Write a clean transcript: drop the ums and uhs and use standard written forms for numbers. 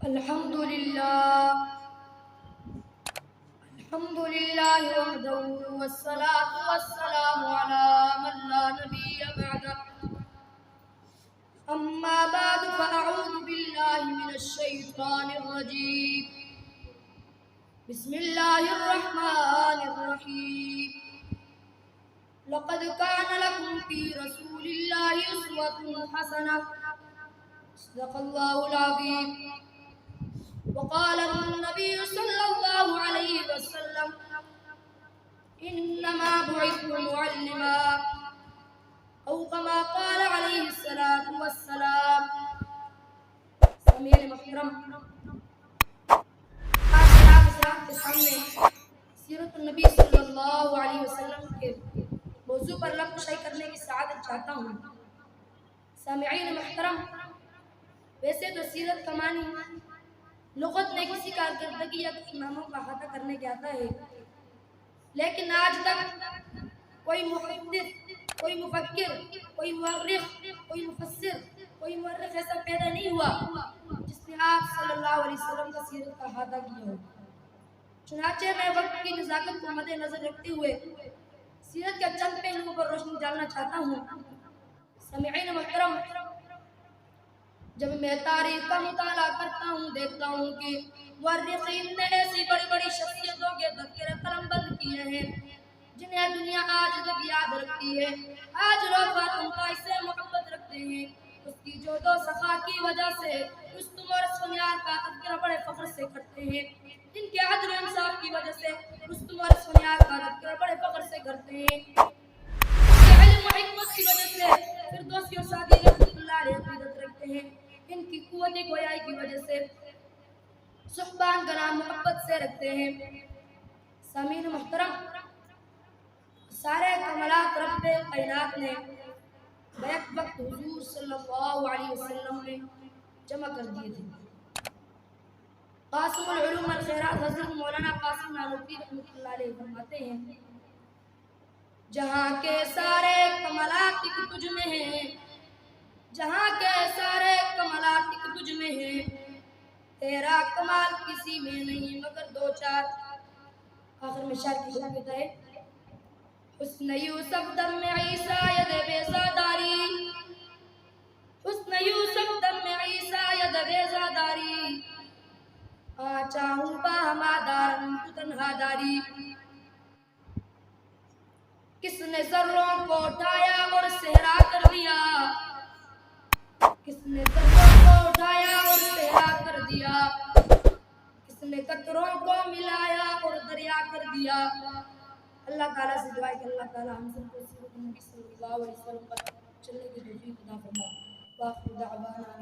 الحمد لله وحده والصلاة والسلام على من لا نبي بعده أما بعد فأعوذ بالله من الشيطان الرجيم بسم الله الرحمن الرحيم لقد كان لكم في رسول الله أسوة حسنة صدق الله العظيم وقال النبي صلى الله عليه وسلم إنما بعثت معلما أو كما قال عليه الصلاة والسلام. سامعین محترم، آج آپ حضرات کے سامنے سیرت النبی صلی اللہ علیہ وسلم کے موضوع پر لفظ شائع کرنے کی سعادت چاہتا ہوں. سامعین محترم، ویسے تو سیرت کا معنی لغت میں کسی کارکردگی یا کچھ ناموں کا احاطہ کرنے کے آتا ہے، لیکن آج تک کوئی محدث، کوئی مفکر، کوئی مورخ، کوئی مفسر، کوئی مورخ ایسا پیدا نہیں ہوا جس نے آپ صلی اللہ علیہ وسلم کا سیرت کا احاطہ کیا ہو. چنانچہ میں وقت کی نزاکت کو مد نظر رکھتے ہوئے سیرت کے چند پہلوؤں پر روشنی ڈالنا چاہتا ہوں. سامعین محترم، جب میں تاریخ کا مطالعہ کرتا ہوں دیکھتا ہوں کہ مورخین نے ایسی بڑی بڑی شخصیتوں کے تذکرے قلم بند کیے ہیں جنہیں دنیا آج تک یاد رکھتی ہے. آج لوگ ان کا اس سے محبت رکھتے ہیں. اس کی جود و سخا کی وجہ سے رستم اور اسفندیار کا تذکرہ بڑے فخر سے کرتے ہیں. ان کے عدل و انصاف کی وجہ سے رستم اور اسفندیار کا تذکرہ بڑے فخر سے کرتے ہیں. ان کے علم و حکمت کی وجہ سے فردوسی اور سعدی رحمۃ اللہ علیہ عقیدت رکھتے ہیں. ان کی قوت گویائی کی وجہ سے صحبان کا نام محبت سے رکھتے ہیں. سامعین محترم، سارے کمالات رب کائنات نے بیک وقت حضور صلی اللہ علیہ وسلم میں جمع کر دیے تھے. قاسم العلوم الخیرات حضرت مولانا قاسم نانوتوی رحمۃ اللہ علیہ فرماتے ہیں، جہاں کے سارے کمالات تجھ میں ہیں، جہاں کے سارے کمالات تجھ میں ہیں، تیرا کمال کسی میں نہیں مگر دو چار. آخر میں شاعر کی شعر کہتا ہے، حسن یوسف دم میں عیسیٰ ید بیزاداری، حسن یوسف دم میں عیسیٰ ید بیزاداری، چاہوں با ہمادارن تو تنہا داری. کس نے ذروں کو اٹھایا اور صحرا کر دیا، کس نے ذروں کو اٹھایا اور صحرا کر دیا، کس نے قطروں کو ملایا اور دریا کر دیا. اللہ تعالیٰ سے دعا ہے کہ اللہ تعالیٰ ہم سب کو سیرت النبی صلی اللہ علیہ وسلم پر چلنے کی توفیق عطا فرمائے. وآخر دعوانا